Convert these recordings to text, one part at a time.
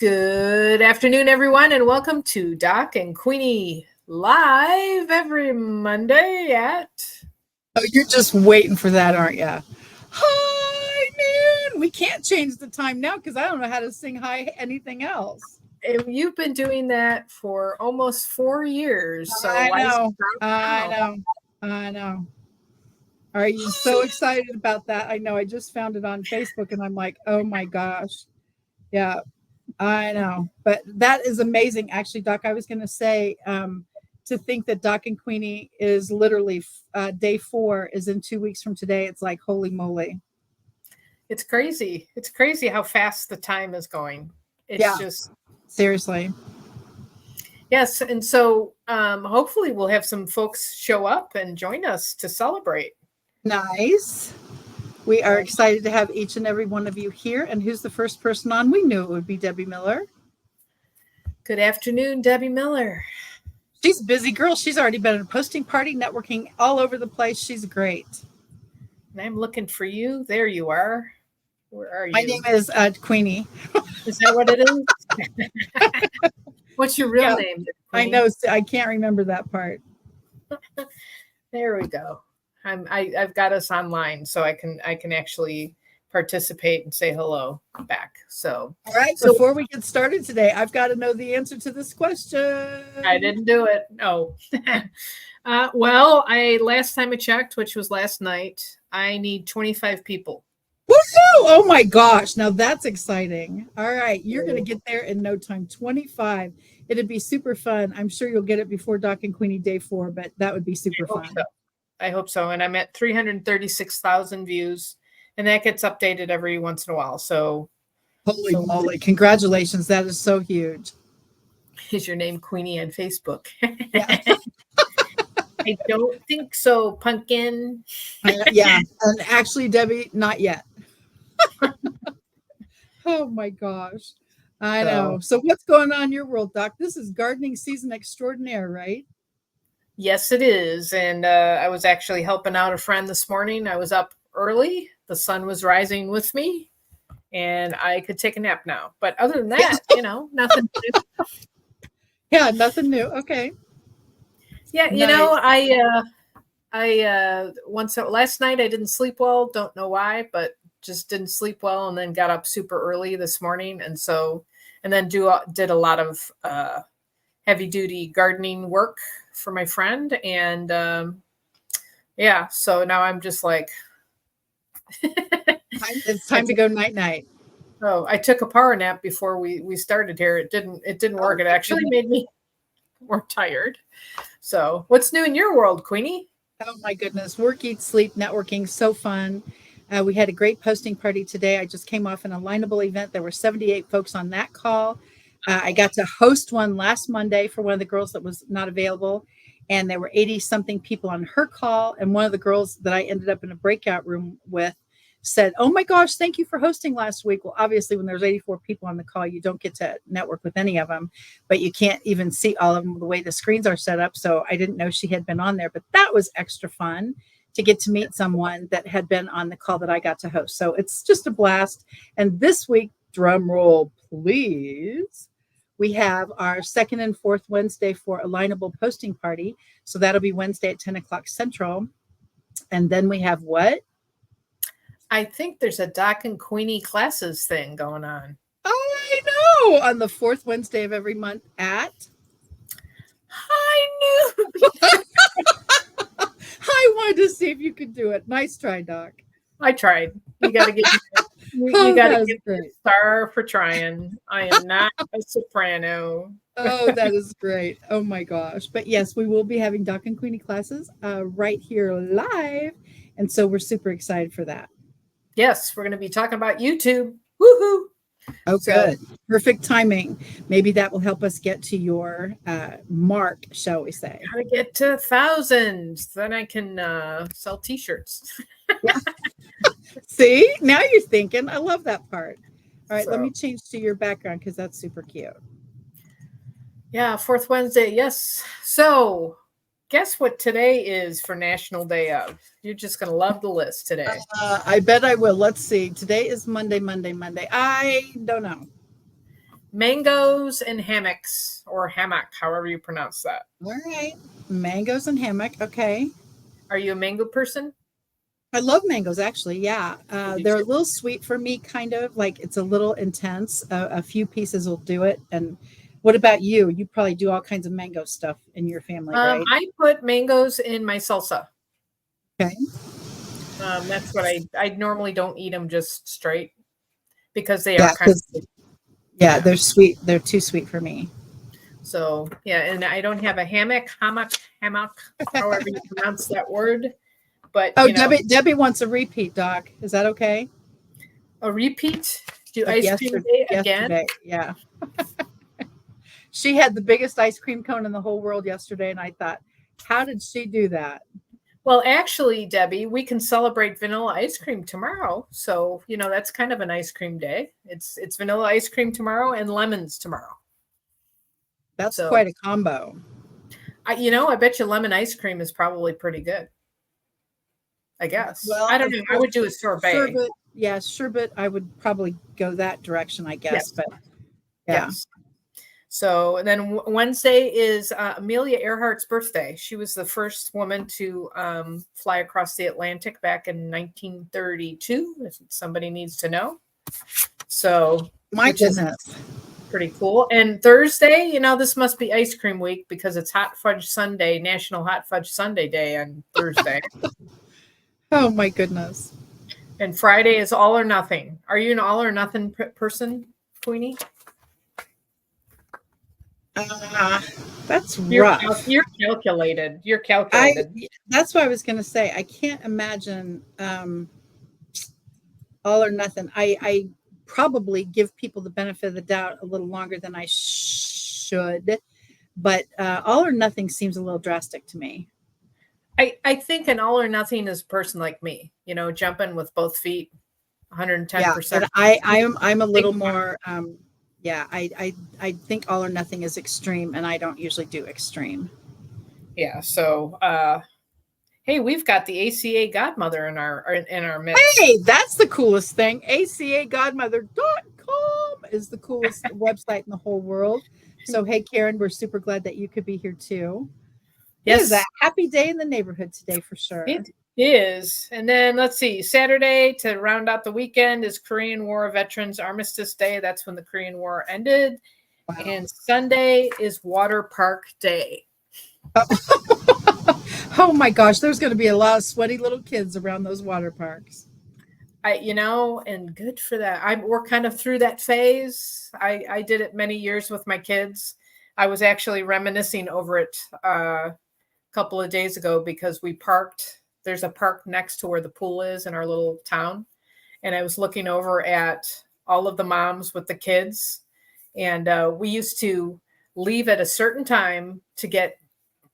Good afternoon, everyone, and welcome to Doc and Queenie live every Monday at... Oh, you're just waiting for that, aren't you? High noon. We can't change the time now because I don't know how to sing high anything else. You've been doing that for almost 4 years, so I why know. stop I now? know. I know. Are you so excited about that? I know. I just found it on Facebook and I'm like, oh my gosh. Yeah, I know. But that is amazing. Actually, Doc, I was going to say to think that Doc and Queenie is literally day 4 is in 2 weeks from today. It's like, holy moly. It's crazy. It's crazy how fast the time is going. It's Yeah, just... seriously. Yes, and so hopefully we'll have some folks show up and join us to celebrate. Nice. We are excited to have each and every one of you here. And who's the first person on? We knew it would be Debbie Miller. Good afternoon, Debbie Miller. She's a busy girl. She's already been at a posting party, networking all over the place. She's great. And I'm looking for you. There you are. Where are you? My name is Queenie. Is that what it is? What's your real name? I know. I can't remember that part. There we go. I've got us online, so I can actually participate and say hello back. So all right. So before we get started today, I've got to know the answer to this question. I didn't do it. No. Well, last time I checked, which was last night, I need 25 people. Woohoo! Oh my gosh. Now that's exciting. All right. You're going to get there in no time. 25. It'd be super fun. I'm sure you'll get it before Doc and Queenie day 4, but that would be super fun. So. I hope so. And I'm at 336,000 views, and that gets updated every once in a while. So holy moly. Congratulations. That is so huge. Is your name Queenie on Facebook? Yeah. I don't think so, pumpkin. Yeah. And actually, Debbie, not yet. Oh my gosh. I know. So what's going on in your world, Doc? This is gardening season extraordinaire, right? Yes, it is. And I was actually helping out a friend this morning. I was up early. The sun was rising with me, and I could take a nap now. But other than that, nothing new. Yeah, nothing new. Okay. Yeah, nice. Last night I didn't sleep well. Don't know why, but just didn't sleep well, and then got up super early this morning, and then did a lot of heavy duty gardening work for my friend, and so now I'm just like it's time to go night. Oh, I took a power nap before we started here. It didn't work. It actually made me more tired. So what's new in your world, Queenie? Oh my goodness. Work, eat, sleep, networking. So fun. We had a great posting party today. I just came off an Alignable event. There were 78 folks on that call. I got to host one last Monday for one of the girls that was not available. And there were 80 something people on her call. And one of the girls that I ended up in a breakout room with said, oh my gosh, thank you for hosting last week. Well, obviously when there's 84 people on the call, you don't get to network with any of them, but you can't even see all of them the way the screens are set up. So I didn't know she had been on there, but that was extra fun to get to meet someone that had been on the call that I got to host. So it's just a blast. And this week, drum roll, please. We have our second and fourth Wednesday for Alignable posting party. So that'll be Wednesday at 10 o'clock Central. And then we have what? I think there's a Doc and Queenie classes thing going on. Oh, I know. On the fourth Wednesday of every month at high noon. I wanted to see if you could do it. Nice try, Doc. I tried. You got to get you got to get the star for trying. I am not a soprano. Oh, that is great. Oh my gosh. But yes, we will be having Doc and Queenie classes right here live. And so we're super excited for that. Yes, we're going to be talking about YouTube. Woohoo! Oh, good. Perfect timing. Maybe that will help us get to your mark, shall we say. Gotta get to 1,000. Then I can sell t-shirts. Yeah. See? Now you're thinking. I love that part. All right, let me change to your background because that's super cute. Yeah, fourth Wednesday. Yes. So guess what today is for National Day of? You're just going to love the list today. I bet I will. Let's see. Today is Monday. I don't know. Mangoes and hammocks, or hammock, however you pronounce that. All right. Mangoes and hammock. Okay. Are you a mango person? I love mangoes, actually. Yeah. I do They're a too. little sweet for me, kind of like it's a little intense. A few pieces will do it. And what about you? You probably do all kinds of mango stuff in your family, right? I put mangoes in my salsa. Okay. That's what I normally don't eat them just straight because they are Yeah. kind of sweet. Yeah, Yeah. they're sweet. They're too sweet for me. So yeah, and I don't have a hammock, however you pronounce that word. But Oh, Debbie wants a repeat, Doc. Is that okay? a repeat. Do Of ice cream day again? yesterday. Yeah. She had the biggest ice cream cone in the whole world yesterday, and I thought, how did she do that? Well, actually, Debbie, we can celebrate vanilla ice cream tomorrow. So, that's kind of an ice cream day. It's vanilla ice cream tomorrow and lemons tomorrow. That's So, quite a combo. I bet you lemon ice cream is probably pretty good. I guess. Well, I don't of know. I course, would do a sorbet. sherbet. Yeah, sherbet. I would probably go that direction, I guess. Yes. But yeah. Yes. So and then Wednesday is Amelia Earhart's birthday. She was the first woman to fly across the Atlantic back in 1932, if somebody needs to know. So, My which is goodness. pretty cool. And Thursday, this must be ice cream week because it's Hot Fudge Sunday, National Hot Fudge Sunday Day on Thursday. Oh my goodness. And Friday is all or nothing. Are you an all or nothing person, Queenie? That's You're rough. you're calculated. You're calculated. That's what I was going to say. I can't imagine all or nothing. I probably give people the benefit of the doubt a little longer than I should, but all or nothing seems a little drastic to me. I think an all or nothing is a person like me, jumping with both feet, Yeah, 110%. but I'm a little more. Yeah, I think all or nothing is extreme, and I don't usually do extreme. Yeah. So, hey, we've got the ACA Godmother in our midst. Hey, that's the coolest thing. ACAgodmother.com is the coolest website in the whole world. So, hey, Karen, we're super glad that you could be here too. It is a Yes, happy day in the neighborhood today for sure. it is. And then let's see, Saturday to round out the weekend is Korean War Veterans Armistice Day. That's when the Korean War ended. Wow. And Sunday is Water Park Day. Oh my gosh, there's going to be a lot of sweaty little kids around those water parks. And good for that. We're kind of through that phase. I did it many years with my kids. I was actually reminiscing over it a couple of days ago because we parked. There's a park next to where the pool is in our little town. And I was looking over at all of the moms with the kids. And we used to leave at a certain time to get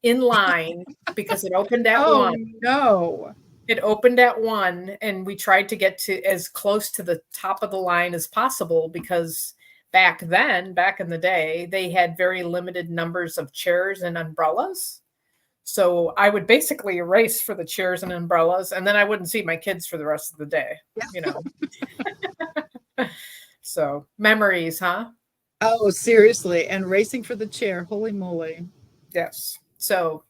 in line because it opened at Oh 1. no. It opened at 1, and we tried to get to as close to the top of the line as possible because back in the day, they had very limited numbers of chairs and umbrellas. So I would basically race for the chairs and umbrellas, and then I wouldn't see my kids for the rest of the day, So memories, huh? Oh, seriously. And racing for the chair. Holy moly. Yes. So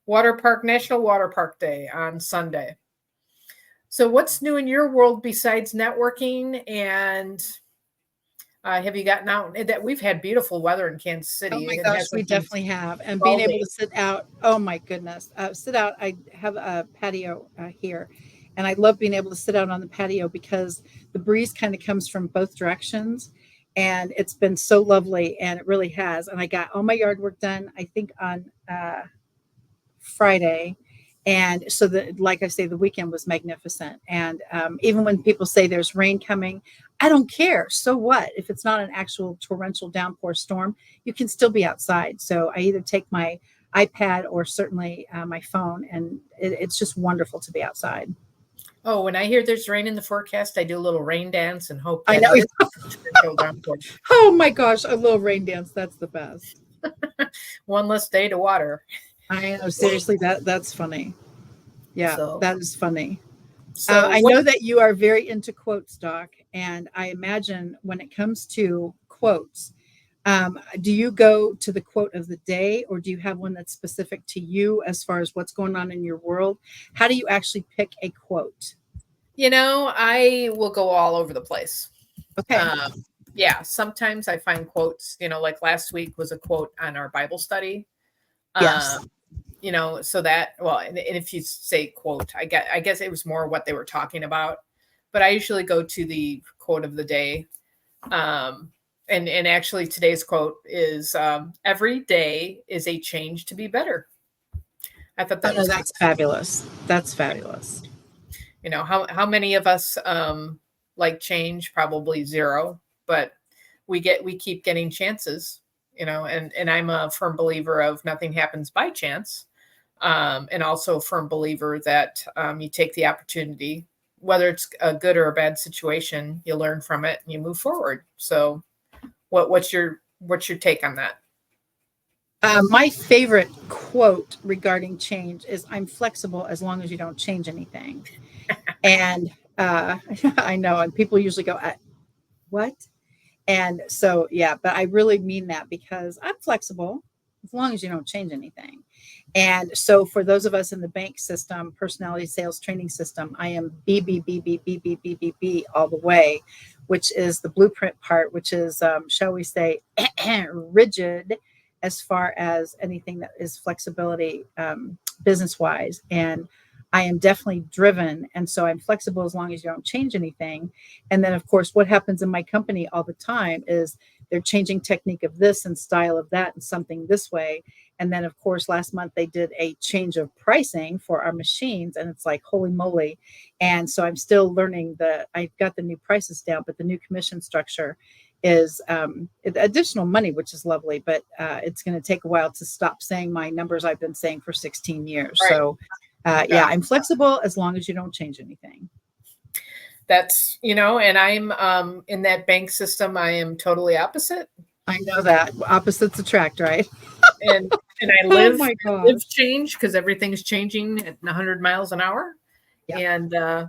National Water Park Day on Sunday. So what's new in your world besides networking? And have you gotten out? That we've had beautiful weather in Kansas City. Oh my gosh, we definitely have. And being able to sit out. Oh my goodness. Sit out. I have a patio here. And I love being able to sit out on the patio because the breeze kind of comes from both directions. And it's been so lovely. And it really has. And I got all my yard work done, I think, on Friday. And so like I say, the weekend was magnificent. And even when people say there's rain coming, I don't care. So what? If it's not an actual torrential downpour storm, you can still be outside. So I either take my iPad or certainly my phone, and it's just wonderful to be outside. Oh, when I hear there's rain in the forecast, I do a little rain dance and hope I that know. it is torrential downpour. Oh my gosh, a little rain dance. That's the best. One less day to water. I know. Seriously, that's funny. Yeah, So, that is funny. So I know that you are very into quotes, Doc, and I imagine when it comes to quotes, Do you go to the quote of the day, or do you have one that's specific to you as far as what's going on in your world? How do you actually pick a quote? I will go all over the place. Okay. Um, yeah, sometimes I find quotes, like last week was a quote on our Bible study. Yes. Um, so that, well, and if you say quote, I guess it was more what they were talking about, but I usually go to the quote of the day. Um, and actually today's quote is, every day is a change to be better. I thought Oh that no, was kind that's fabulous. That's fabulous. how many of us like change? Probably zero, but we keep getting chances, and I'm a firm believer of nothing happens by chance. And also a firm believer that you take the opportunity, whether it's a good or a bad situation, you learn from it and you move forward. So what's your take on that? My favorite quote regarding change is "I'm flexible as long as you don't change anything." And I know, and people usually go, "What?" And so, yeah, but I really mean that because I'm flexible as long as you don't change anything. And so, for those of us in the bank system, personality sales training system, I am B, B, B, B, B, B, B, B, B all the way, which is the blueprint part, which is, shall we say, rigid as far as anything that is flexibility business wise. And I am definitely driven. And so I'm flexible as long as you don't change anything. And then, of course, what happens in my company all the time is they're changing technique of this and style of that and something this way. And then, of course, last month they did a change of pricing for our machines. And it's like, holy moly. And so I'm still learning I've got the new prices down, but the new commission structure is additional money, which is lovely, but it's going to take a while to stop saying my numbers I've been saying for 16 years. Right. So, yeah, Yeah. I'm flexible as long as you don't change anything. That's, and I'm in that bank system, I am totally opposite. I know that opposites attract, right? And I Oh live my I live gosh. change because everything's changing at 100 miles an hour. Yep. And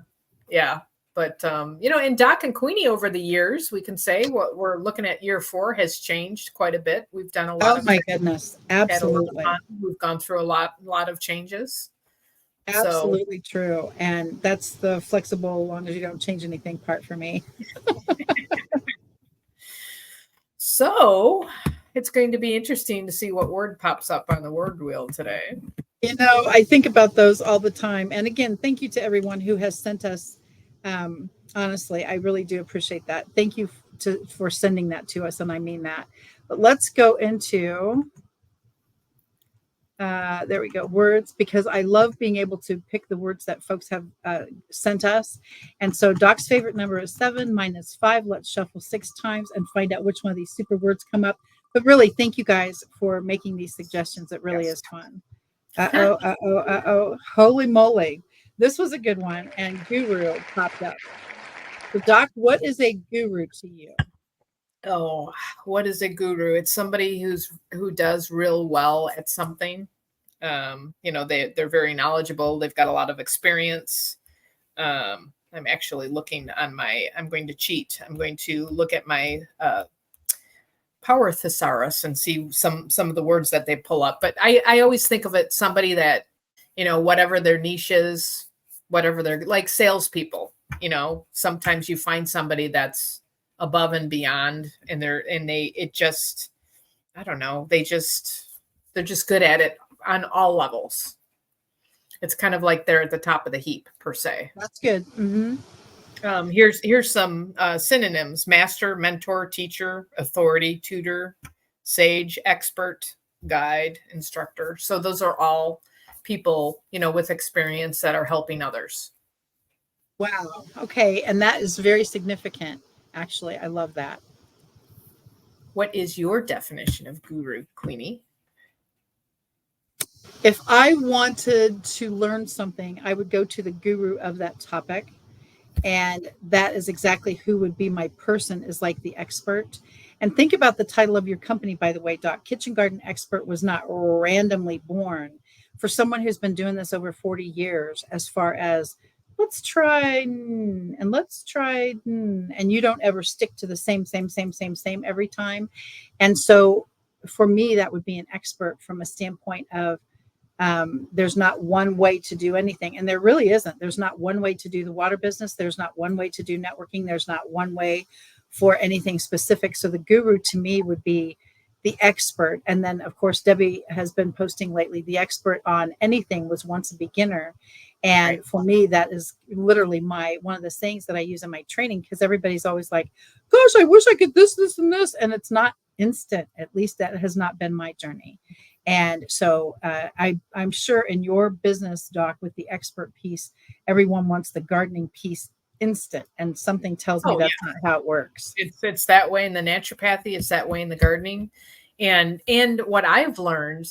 yeah, but and Doc and Queenie over the years, we can say what we're looking at year 4 has changed quite a bit. We've done a lot Oh of my goodness. had a lot of Absolutely. fun. We've gone through a lot of changes. So Absolutely true. And that's the flexible, as long as you don't change anything part for me. so it's going to be interesting to see what word pops up on the word wheel today. I think about those all the time. And again, thank you to everyone who has sent us. Honestly, I really do appreciate that. Thank you for sending that to us. And I mean that. But let's go into there we go, words, because I love being able to pick the words that folks have sent us. And so Doc's favorite number is 7, mine is 5. Let's shuffle 6 times and find out which one of these super words come up. But really, thank you guys for making these suggestions. It really Yes. is fun. Holy moly. This was a good one. And guru popped up. So, Doc, what is a guru to you? Oh, what is a guru? It's somebody who does real well at something. They're very knowledgeable. They've got a lot of experience. I'm actually looking on I'm going to cheat. I'm going to look at my power thesaurus and see some of the words that they pull up. But I always think of it somebody that, whatever their niche is, whatever they're like salespeople, sometimes you find somebody that's above and beyond, and it just, I don't know, they're just good at it on all levels. It's kind of like they're at the top of the heap per se. That's good. Mm-hmm. Here's some synonyms: master, mentor, teacher, authority, tutor, sage, expert, guide, instructor. So those are all people, with experience that are helping others. Wow. Okay. And that is very significant. Actually, I love that. What is your definition of guru, Queenie? If I wanted to learn something, I would go to the guru of that topic. And that is exactly who would be my person, is like the expert. And think about the title of your company, by the way, Doc. Kitchen Garden Expert was not randomly born. For someone who's been doing this over 40 years, as far as let's try and let's try and you don't ever stick to the same every time. And so for me, that would be an expert from a standpoint of there's not one way to do anything. And there really isn't. There's not one way to do the water business. There's not one way to do networking. There's not one way for anything specific. So the guru to me would be the expert. And then, of course, Debbie has been posting lately. The expert on anything was once a beginner. Right. And for me, that is literally my one of the things that I use in my training, because everybody's always like, gosh, I wish I could this, and this. And it's not instant. At least that has not been my journey. And so I'm sure in your business, Doc, with the expert piece, everyone wants the gardening piece instant. And something tells me Oh, that's not how it works. it's that way in the naturopathy, it's that way in the gardening. And what I've learned,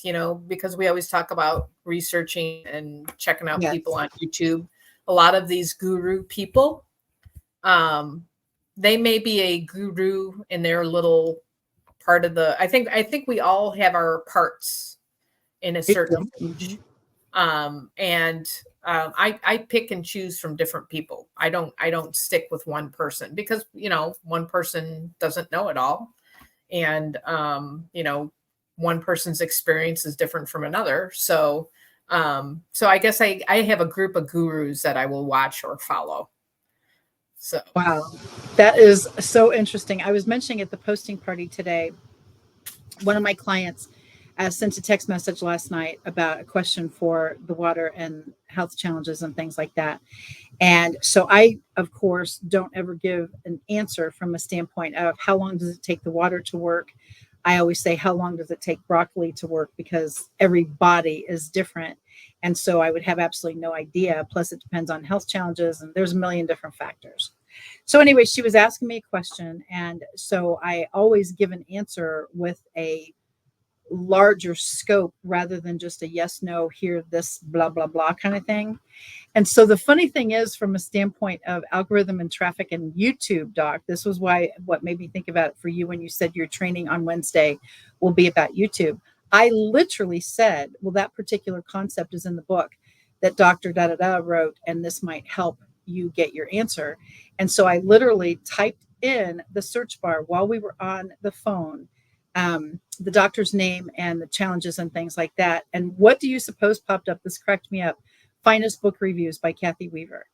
because we always talk about researching and checking out Yes. people on YouTube, a lot of these guru people, they may be a guru in their little part of the I think we all have our parts in a certain stage. And I pick and choose from different people. I don't stick with one person because one person doesn't know it all, and one person's experience is different from another. So I guess I have a group of gurus that I will watch or follow. So Wow. That is so interesting. I was mentioning at the posting party today, one of my clients sent a text message last night about a question for the water and health challenges and things like that. And so I, of course, don't ever give an answer from a standpoint of how long does it take the water to work. I always say, how long does it take broccoli to work? Because every body is different. And so I would have absolutely no idea. Plus, it depends on health challenges, and there's a million different factors. So, anyway, she was asking me a question. And so I always give an answer with a larger scope rather than just a yes, no, here, this, blah, blah, blah kind of thing. And so the funny thing is, from a standpoint of algorithm and traffic and YouTube, Doc, this was what made me think about it for you when you said your training on Wednesday will be about YouTube. I literally said, well, that particular concept is in the book that Dr. Da Da Da wrote, and this might help you get your answer. And so I literally typed in the search bar while we were on the phone, the doctor's name and the challenges and things like that. And what do you suppose popped up? This cracked me up. Finest Book Reviews by Kathy Weaver.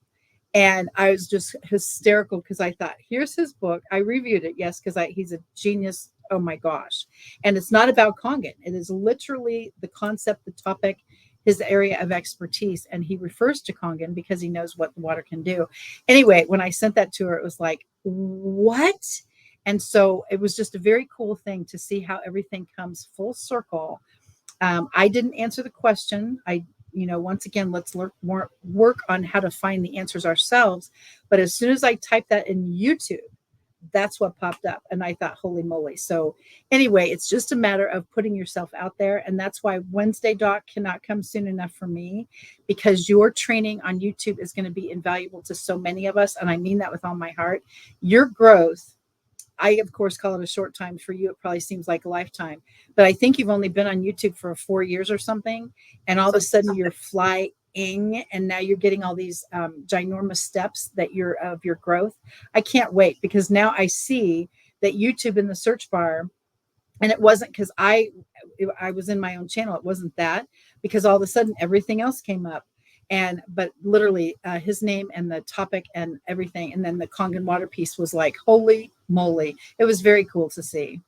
And I was just hysterical because I thought, here's his book. I reviewed it, yes, because he's a genius. Oh my gosh. And it's not about Kangen. It is literally the concept, the topic, his area of expertise. And he refers to Kangen because he knows what the water can do. Anyway, when I sent that to her, it was like, what? And so it was just a very cool thing to see how everything comes full circle. I didn't answer the question. Once again, let's work on how to find the answers ourselves. But as soon as I typed that in YouTube, that's what popped up. And I thought, holy moly. So anyway, it's just a matter of putting yourself out there. And that's why Wednesday, Doc, cannot come soon enough for me, because your training on YouTube is going to be invaluable to so many of us. And I mean that with all my heart. Your growth, I, of course, call it a short time. For you, it probably seems like a lifetime. But I think you've only been on YouTube for 4 years or something. And all of a sudden you're flying, and now you're getting all these ginormous steps of your growth. I can't wait, because now I see that YouTube in the search bar, and it wasn't because I was in my own channel. It wasn't that, because all of a sudden everything else came up. But literally his name and the topic and everything. And then the Kangen water piece was like, holy moly. It was very cool to see.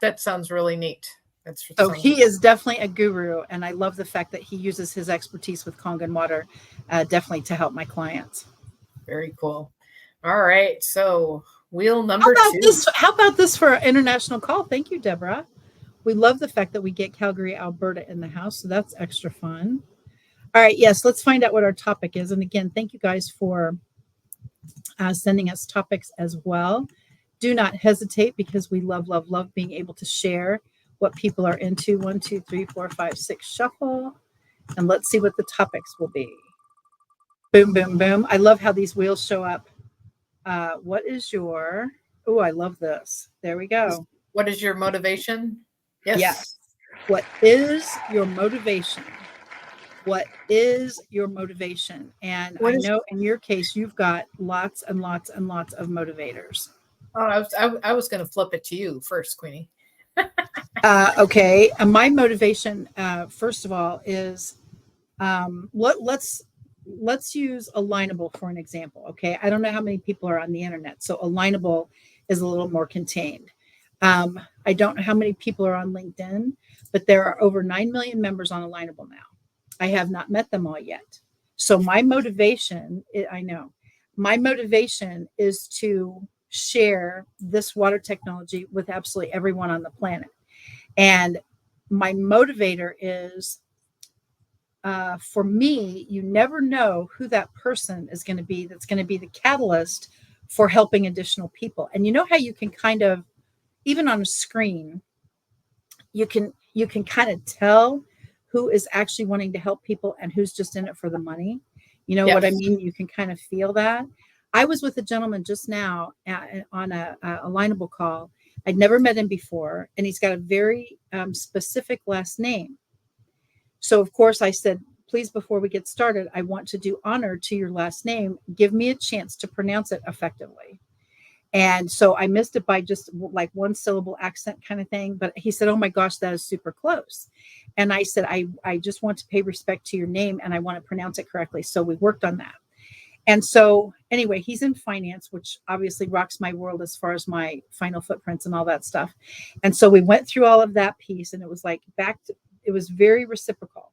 that sounds really neat. So he is definitely a guru. And I love the fact that he uses his expertise with Kangen water definitely to help my clients. Very cool. All right. So wheel number two. How about this for our international call? Thank you, Deborah. We love the fact that we get Calgary, Alberta in the house. So that's extra fun. All right. Yes. Let's find out what our topic is. And again, thank you guys for sending us topics as well. Do not hesitate, because we love, love, love being able to share what people are into. 1, 2, 3, 4, 5, 6, shuffle. And let's see what the topics will be. Boom, boom, boom. I love how these wheels show up. What is your, oh, I love this. There we go. What is your motivation? Yes. What is your motivation? What is your motivation? And What I is? know in your case, you've got lots and lots and lots of motivators. Oh, I was going to flip it to you first, Queenie. Okay. My motivation, first of all, is let's use Alignable for an example. Okay, I don't know how many people are on the internet, so Alignable is a little more contained. I don't know how many people are on LinkedIn, but there are over 9 million members on Alignable now. I have not met them all yet. So my motivation, I know, my motivation is to share this water technology with absolutely everyone on the planet. And my motivator is for me, you never know who that person is going to be that's going to be the catalyst for helping additional people. And you know how you can kind of, even on a screen, you can kind of tell who is actually wanting to help people and who's just in it for the money. You know what I Yes. mean? You can kind of feel that. I was with a gentleman just now on a alignable call. I'd never met him before, and he's got a very specific last name. So, of course, I said, please, before we get started, I want to do honor to your last name. Give me a chance to pronounce it effectively. And so I missed it by just like one syllable accent kind of thing. But he said, oh my gosh, that is super close. And I said, I just want to pay respect to your name and I want to pronounce it correctly. So we worked on that. And so, anyway, he's in finance, which obviously rocks my world as far as my final footprints and all that stuff. And so we went through all of that piece and it was like it was very reciprocal.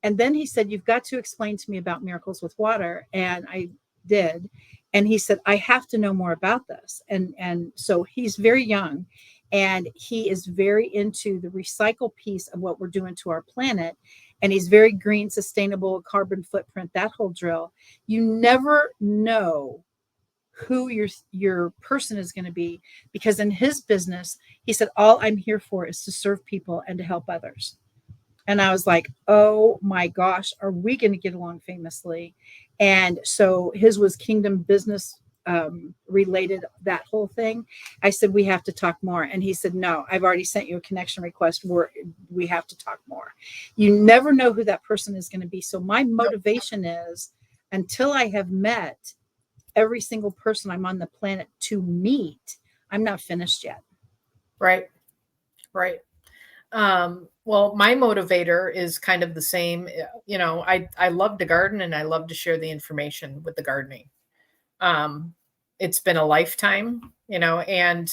And then he said, you've got to explain to me about Miracles with Water. And I did. And he said, I have to know more about this. And so he's very young and he is very into the recycle piece of what we're doing to our planet. And he's very green, sustainable, carbon footprint, that whole drill. You never know who your person is going to be, because in his business, he said, all I'm here for is to serve people and to help others. And I was like, oh my gosh, are we going to get along famously? And so his was kingdom business related, that whole thing. I said, we have to talk more. And he said, no, I've already sent you a connection request where we have to talk more. You never know who that person is going to be. So my motivation is, until I have met every single person I'm on the planet to meet, I'm not finished yet. Right. Right. Well, my motivator is kind of the same. I love to garden and I love to share the information with the gardening. Um, it's been a lifetime, and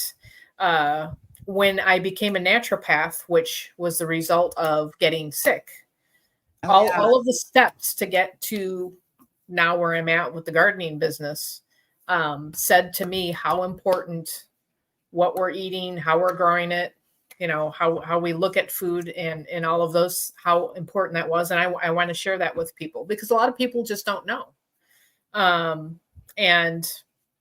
uh, when I became a naturopath, which was the result of getting sick, Oh, yeah. all of the steps to get to now where I'm at with the gardening business said to me how important what we're eating, how we're growing it, how we look at food and all of those, how important that was. And I want to share that with people because a lot of people just don't know. And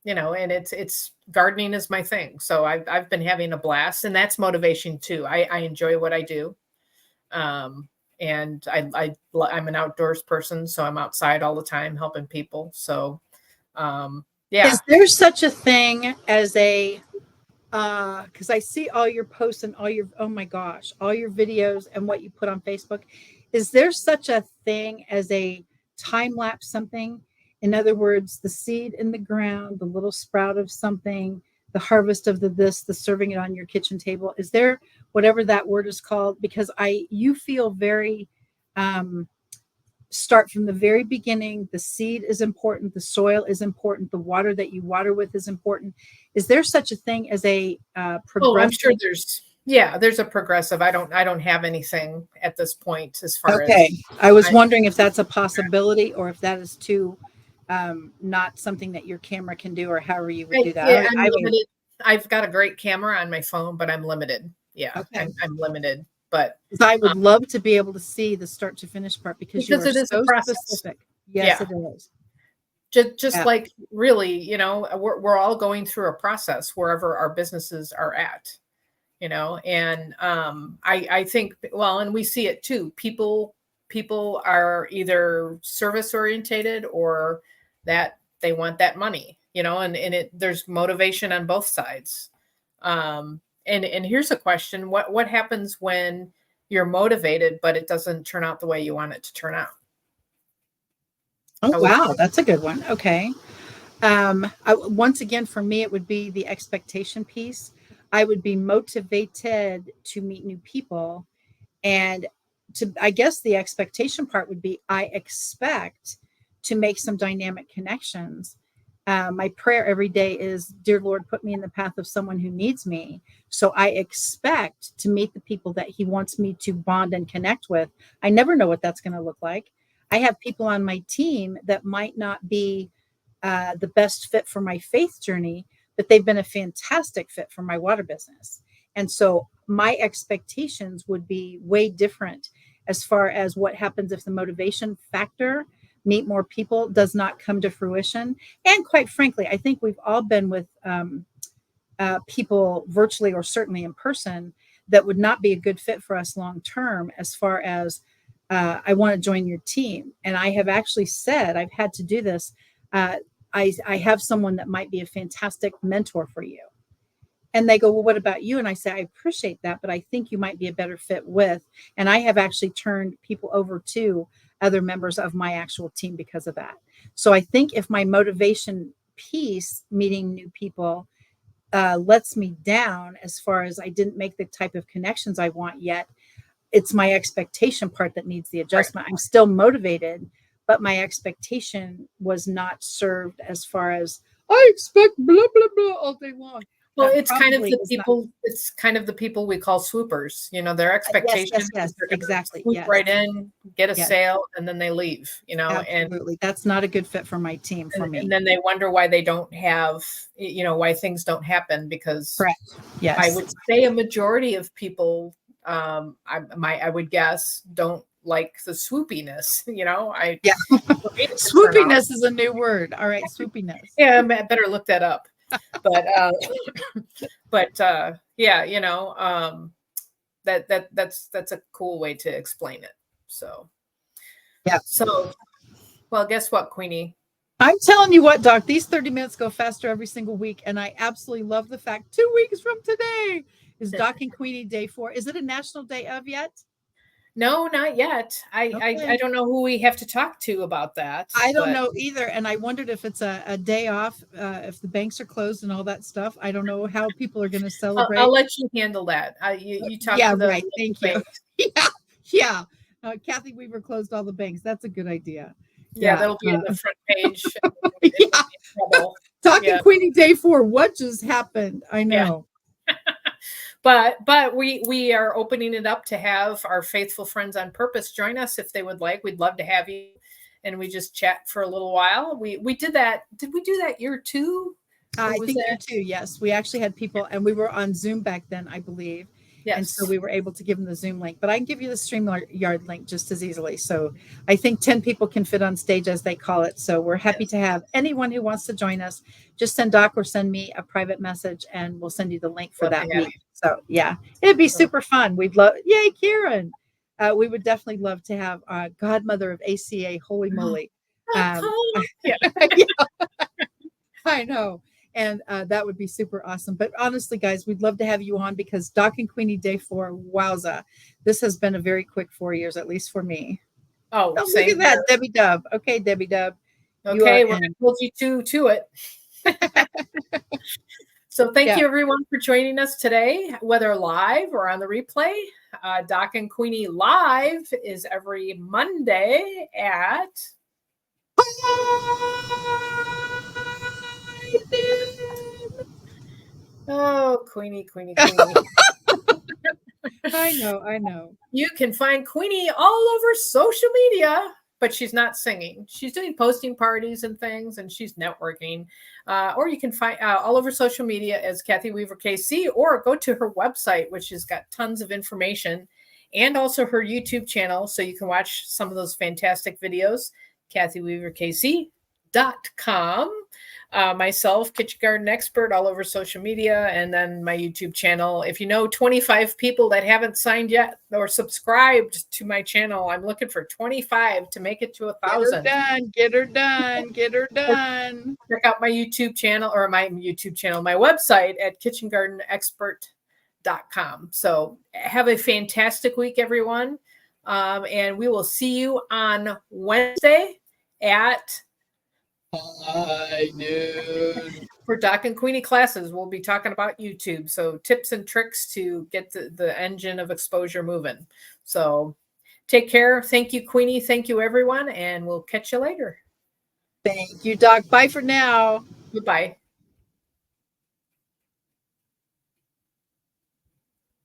and it's gardening is my thing. So I've been having a blast, and that's motivation too. I enjoy what I do. And I'm an outdoors person, so I'm outside all the time helping people. So yeah. Is there such a thing as a because I see all your posts and all your, oh my gosh, all your videos and what you put on Facebook. Is there such a thing as a time lapse something? In other words, the seed in the ground, the little sprout of something, the harvest of the serving it on your kitchen table. Is there whatever that word is called? Because you feel very start from the very beginning. The seed is important, the soil is important, the water that you water with is important. Is there such a thing as a Oh, I'm progressive? sure there's a progressive. I don't have anything at this point as far Okay, as I was I, wondering if that's a possibility or if that is too not something that your camera can do, or however you would do that. yeah, I'm I would. limited. I've got a great camera on my phone, but I'm limited. Yeah, Okay, I'm limited. But 'cause I um, would love to be able to see the start to finish part because you because are it is a so process. specific. Yes, Yeah. it is. Just Yeah. like really, we're all going through a process wherever our businesses are at, and I think, well, and we see it too. People are either service orientated or that they want that money, and there's motivation on both sides. And here's a question: what happens when you're motivated, but it doesn't turn out the way you want it to turn out. Oh, wow. That's a good one. Okay. Once again, for me, it would be the expectation piece. I would be motivated to meet new people. And I guess the expectation part would be I expect to make some dynamic connections. My prayer every day is, Dear Lord, put me in the path of someone who needs me. So I expect to meet the people that He wants me to bond and connect with. I never know what that's going to look like. I have people on my team that might not be the best fit for my faith journey, but they've been a fantastic fit for my water business. And so my expectations would be way different as far as what happens if the motivation factor, meet more people, does not come to fruition. And quite frankly, I think we've all been with people virtually or certainly in person that would not be a good fit for us long term as far as I want to join your team. And I have actually said, I've had to do this. I have someone that might be a fantastic mentor for you. And they go, well, what about you? And I say, I appreciate that, but I think you might be a better fit with. And I have actually turned people over to other members of my actual team because of that. So I think if my motivation piece, meeting new people, lets me down as far as I didn't make the type of connections I want yet, it's my expectation part that needs the adjustment. Right. I'm still motivated, but my expectation was not served as far as I expect blah, blah, blah all day long. Well, it's kind of the people. It's kind of the people we call swoopers. You know, their expectation yes, is exactly. Swoop right in, get a sale, and then they leave. You know, absolutely, that's not a good fit for my team. For me, and then they wonder why they don't have. You know, why things don't happen because. Correct. Yes, I would say a majority of people. I would guess don't like the swoopiness. You know, swoopiness is a new word. All right, swoopiness. Yeah, I better look that up. But yeah, you know, that's a cool way to explain it. So yeah. So well, guess what, Queenie? I'm telling you what, Doc, these 30 minutes go faster every single week. And I absolutely love the fact 2 weeks from today is Doc and Queenie Day 4. Is it a national day of yet? No, not yet. I don't know who we have to talk to about that. I don't know either. And I wondered if it's a day off, if the banks are closed and all that stuff. I don't know how people are going to celebrate. I'll let you handle that. You talk to the right. Thank you. Yeah. Kathy Weaver closed all the banks. That's a good idea. Yeah, that'll be on the front page. Talking Queenie Day 4. What just happened? I know. Yeah. But we are opening it up to have our faithful friends on purpose join us if they would like. We'd love to have you, and we just chat for a little while. We did that. Did we do that year 2? I think year 2. Yes, we actually had people, and we were on Zoom back then, I believe. Yes. And so we were able to give them the Zoom link, but I can give you the StreamYard link just as easily. So I think 10 people can fit on stage, as they call it. So we're happy to have anyone who wants to join us. Just send Doc or send me a private message and we'll send you the link for that week. So yeah, it'd be super fun. We'd love, yay, Karen. We would definitely love to have godmother of ACA, holy moly. Yeah. I know. And that would be super awesome. But honestly, guys, we'd love to have you on because Doc and Queenie Day 4, wowza. This has been a very quick 4 years, at least for me. Oh, look at that, Debbie Dub. Okay, Debbie Dub. Okay, we're going to hold you to it. So thank you, everyone, for joining us today, whether live or on the replay. Doc and Queenie Live is every Monday at... Oh, Queenie. I know. You can find Queenie all over social media, but she's not singing. She's doing posting parties and things, and she's networking. Or you can find all over social media as Kathy Weaver KC, or go to her website, which has got tons of information, and also her YouTube channel, so you can watch some of those fantastic videos, KathyWeaverKC.com. Myself, Kitchen Garden Expert, all over social media, and then my YouTube channel. If you know 25 people that haven't signed yet or subscribed to my channel, I'm looking for 25 to make it to 1,000. Get her done. Check out my YouTube channel, my website at kitchengardenexpert.com. youtube.com. So have a fantastic week, everyone. And we will see you on Wednesday at high noon. For Doc and Queenie classes. We'll be talking about YouTube. So tips and tricks to get the engine of exposure moving. So take care. Thank you, Queenie. Thank you, everyone. And we'll catch you later. Thank you, Doc. Bye for now. Goodbye.